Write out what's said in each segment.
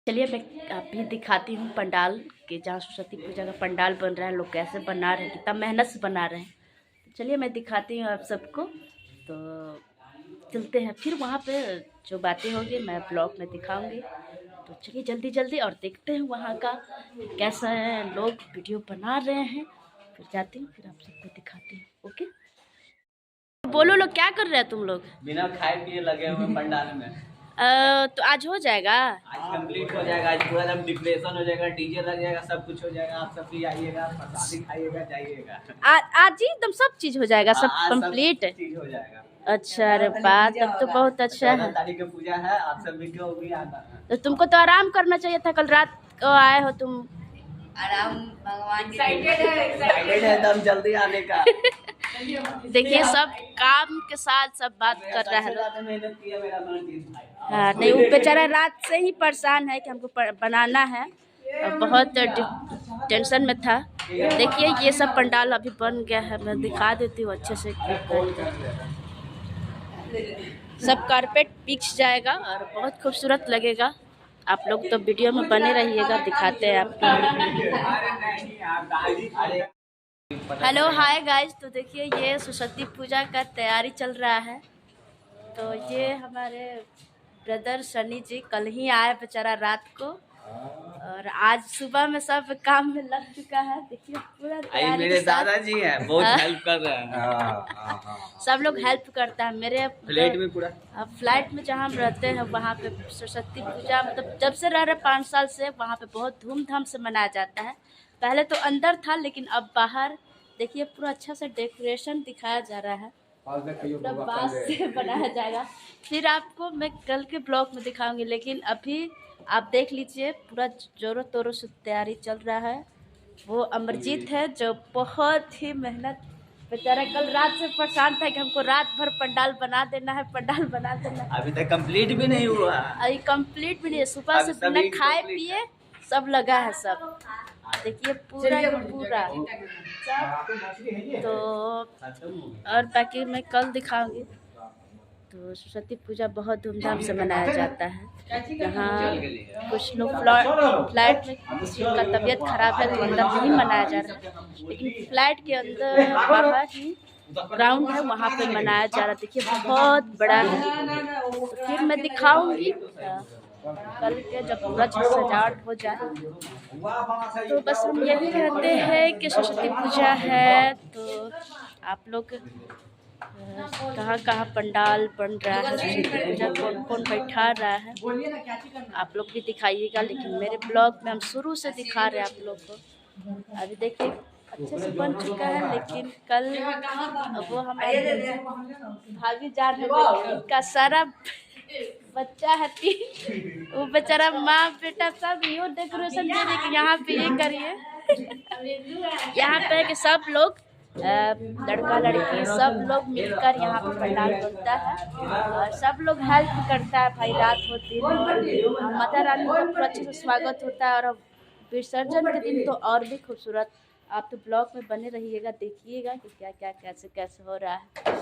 चलिए मैं अभी दिखाती हूँ पंडाल के, जहाँ सरस्वती पूजा का पंडाल बन रहा है। लोग कैसे बना रहे हैं, कितना मेहनत से बना रहे हैं। तो चलिए मैं दिखाती हूँ आप सबको। तो चलते हैं, फिर वहाँ पे जो बातें होंगी मैं ब्लॉग में दिखाऊंगी। तो चलिए जल्दी जल्दी और देखते हैं वहाँ का कैसा है, लोग वीडियो बना रहे हैं। फिर जाती हूँ, फिर आप सबको दिखाती हूँ। ओके, बोलो लोग, क्या कर रहे हैं तुम लोग? बिना खाए पिए लगे हुए पंडाल में। तो आज हो जाएगा, आज कंप्लीट हो जाएगा। आज पूरा एकदम डिप्रेशन हो जाएगा, डीजे लग जाएगा, सब कुछ हो जाएगा। आप सब भी आइएगा, प्रसादी खाइएगा, जाइएगा। आज ही एकदम सब चीज हो जाएगा, सब आज कंप्लीट। सब चीज हो जाएगा। अच्छा, अरे बात तब तो बहुत अच्छा है। 14 तारीख की पूजा है, आप सभी को भी आना है। तो तुमको तो आराम करना चाहिए था, कल रात को आए हो तुम। आराम भगवान एक्साइटेड है एकदम जल्दी आने का। देखिए सब काम के साथ सब बात कर रहा है। मेहनत किया मेरा मनजीत भाई। हाँ, नहीं वो बेचारा रात से ही परेशान है कि हमको बनाना है, और बहुत टेंशन में था। देखिए ये सब पंडाल अभी बन गया है, मैं दिखा देती हूँ अच्छे से। सब कारपेट बिछ जाएगा और बहुत खूबसूरत लगेगा। आप लोग तो वीडियो में बने रहिएगा, दिखाते हैं आपको। हेलो हाय गाइस, तो देखिए ये सरस्वती पूजा का तैयारी चल रहा है। तो ये हमारे ब्रदर सनी जी कल ही आए बेचारा रात को, और आज सुबह में सब काम में लग चुका है। देखिए पूरा तैयारी मेरे दादाजी हैं, बहुत हेल्प कर रहे हैं। सब लोग हेल्प करता है मेरे फ्लैट में पूरा। फ्लैट में जहाँ हम रहते हैं वहाँ पे सरस्वती पूजा मतलब जब से रह रहे 5 साल से वहाँ पे बहुत धूमधाम से मनाया जाता है। पहले तो अंदर था, लेकिन अब बाहर देखिए पूरा अच्छा से डेकोरेशन दिखाया जा रहा है, पूरा बांस से बनाया जाएगा। फिर आपको मैं कल के ब्लॉग में दिखाऊंगी, लेकिन अभी आप देख लीजिए पूरा जोरों तोरों से तैयारी चल रहा है। वो अमरजीत है जो बहुत ही मेहनत, बेचारा कल रात से परेशान था कि हमको रात भर पंडाल बना देना है, पंडाल बना देना है। अभी तक कंप्लीट भी नहीं हुआ। अभी कंप्लीट भी नहीं है, सुबह से बिना खाए पिए सब लगा है सब। देखिए पूरा पूरा तो, और बाकी मैं कल दिखाऊंगी। तो सरस्वती पूजा बहुत धूमधाम से मनाया जाता है। यहाँ कुछ लोग फ्लैट में किसी का तबीयत खराब है तो अंदर नहीं मनाया जा रहा है, लेकिन फ्लैट के अंदर बाहर ही ग्राउंड है, वहाँ पे मनाया जा रहा है। देखिए बहुत बड़ा है। तो फिर मैं दिखाऊंगी कल के जब पूरा सजावट हो जाए। तो बस हम यही कहते हैं कि सरस्वती पूजा है, तो आप लोग कहाँ कहाँ पंडाल बन रहा है, सरस्वती पूजा कौन कौन बैठा रहा है, आप लोग भी दिखाइएगा। लेकिन मेरे ब्लॉग में हम शुरू से दिखा रहे हैं आप लोग को। अभी देखिए अच्छे से बन चुका है, लेकिन कल वो हमारे भाभी जान है का सारा बच्चा है, वो बेचारा माँ बेटा सब यूँ डेकोरेशन दे दे कि यहाँ पे ये करिए। यहाँ पे कि सब लोग लड़का लड़की सब लोग मिलकर यहाँ पे पंडाल बनता है, और सब लोग हेल्प करता है। भाई रात होती है, माता रानी का पूरा अच्छे से स्वागत होता है, और विसर्जन के दिन तो और भी खूबसूरत। आप तो ब्लॉग में बने रहिएगा, देखिएगा कि क्या क्या कैसे कैसे हो रहा है।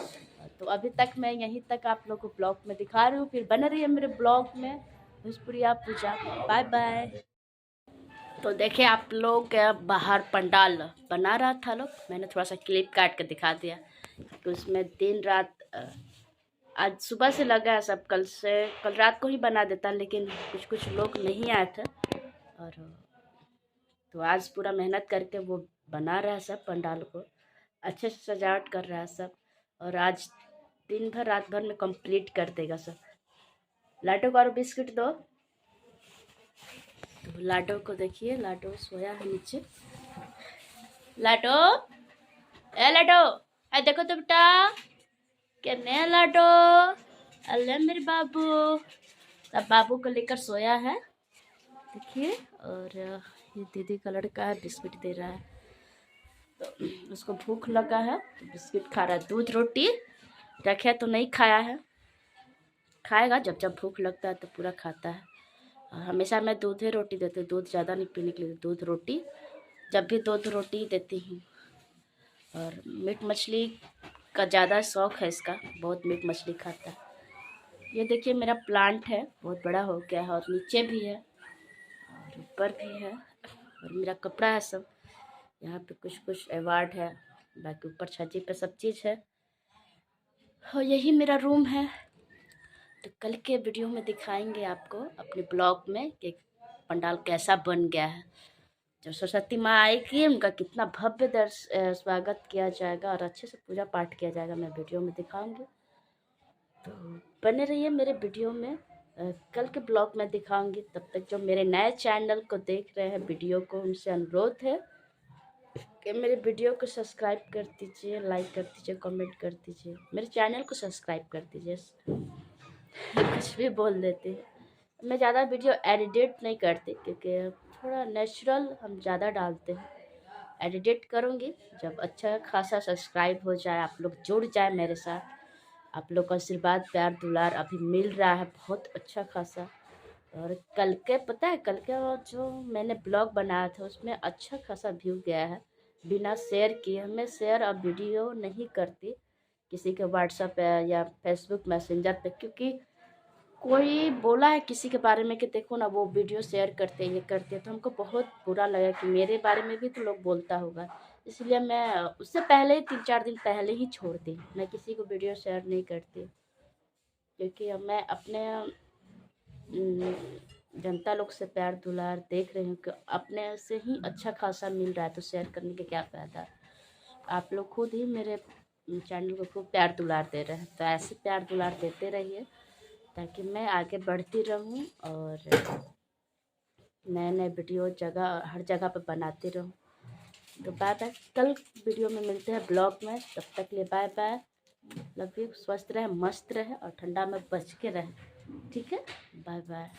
तो अभी तक मैं यहीं तक आप लोग को ब्लॉग में दिखा रही हूँ, फिर बने रहिए मेरे ब्लॉग में। भोजपुरिया पूजा, बाय बाय। तो देखिए आप लोग बाहर पंडाल बना रहा था लोग, मैंने थोड़ा सा क्लिप काट के दिखा दिया तो उसमें दिन रात आज सुबह से लगा है सब। कल रात को ही बना देता, लेकिन कुछ लोग नहीं आए थे, और तो आज पूरा मेहनत करके वो बना रहा है सब पंडाल को, अच्छे से सजावट कर रहा है सब, और आज दिन भर रात भर में कंप्लीट कर देगा सब। लाडो को और बिस्किट दो। तो लाडो को देखिए, लाडो सोया है नीचे। लाडो, ए लाडो, है देखो तो बेटा, क्या लाडो, अल्ले मेरे बाबू। सब बाबू को लेकर सोया है देखिए। और ये दीदी का लड़का है, बिस्किट दे रहा है। तो उसको भूख लगा है तो बिस्किट खा रहा है। दूध रोटी रखे तो नहीं खाया है, खाएगा जब जब भूख लगता है तो पूरा खाता है। और हमेशा मैं दूध ही रोटी देती हूँ, दूध ज़्यादा नहीं पीने के लिए, दूध रोटी, जब भी दूध रोटी ही देती हूँ। और मीट मछली का ज़्यादा शौक़ है इसका, बहुत मीट मछली खाता है। ये देखिए मेरा प्लांट है, बहुत बड़ा हो गया है, और नीचे भी है। ऊपर भी है और मेरा कपड़ा है सब। यहाँ पे कुछ कुछ अवार्ड है, बाकी ऊपर छज्जे पे सब चीज़ है। और यही मेरा रूम है। तो कल के वीडियो में दिखाएंगे आपको अपने ब्लॉग में कि पंडाल कैसा बन गया है। जब सरस्वती माँ आएगी उनका कितना भव्य स्वागत किया जाएगा और अच्छे से पूजा पाठ किया जाएगा, मैं वीडियो में दिखाऊंगी। तो बने रहिए मेरे वीडियो में। कल के ब्लॉग में दिखाऊंगी। तब तक जो मेरे नए चैनल को देख रहे हैं वीडियो को, उनसे अनुरोध है कि मेरे वीडियो को सब्सक्राइब कर दीजिए, लाइक कर दीजिए, कमेंट कर दीजिए, मेरे चैनल को सब्सक्राइब कर दीजिए। कुछ भी बोल देते हैं। मैं ज़्यादा वीडियो एडिट नहीं करती क्योंकि थोड़ा नेचुरल हम ज़्यादा डालते हैं। एडिट करूँगी जब अच्छा खासा सब्सक्राइब हो जाए, आप लोग जुड़ जाए मेरे साथ। आप लोग का आशीर्वाद प्यार दुलार अभी मिल रहा है बहुत अच्छा खासा। और कल के पता है, कल के जो मैंने ब्लॉग बनाया था उसमें अच्छा खासा व्यू गया है बिना शेयर किए। मैं शेयर अब वीडियो नहीं करती किसी के व्हाट्सएप पे या फेसबुक मैसेंजर पे, क्योंकि कोई बोला है किसी के बारे में कि देखो ना वो वीडियो शेयर करते ये करते, तो हमको बहुत बुरा लगा कि मेरे बारे में भी तो लोग बोलता होगा। इसलिए मैं उससे पहले 3-4 दिन पहले ही छोड़ दी। मैं किसी को वीडियो शेयर नहीं करती क्योंकि अब मैं अपने जनता लोग से प्यार दुलार देख रही हूँ कि अपने से ही अच्छा खासा मिल रहा है, तो शेयर करने के क्या फ़ायदा। आप लोग खुद ही मेरे चैनल को खूब प्यार दुलार दे रहे हैं, तो ऐसे प्यार दुलार देते रहिए ताकि मैं आगे बढ़ती रहूं और नए नए वीडियो हर जगह पर बनाती रहूं। तो बाय बाय, कल वीडियो में मिलते हैं ब्लॉग में। तब तक लिए बाय बाय, लव यू। स्वस्थ रहे, मस्त रहे और ठंडा में बच के रहे, ठीक है। Bye bye.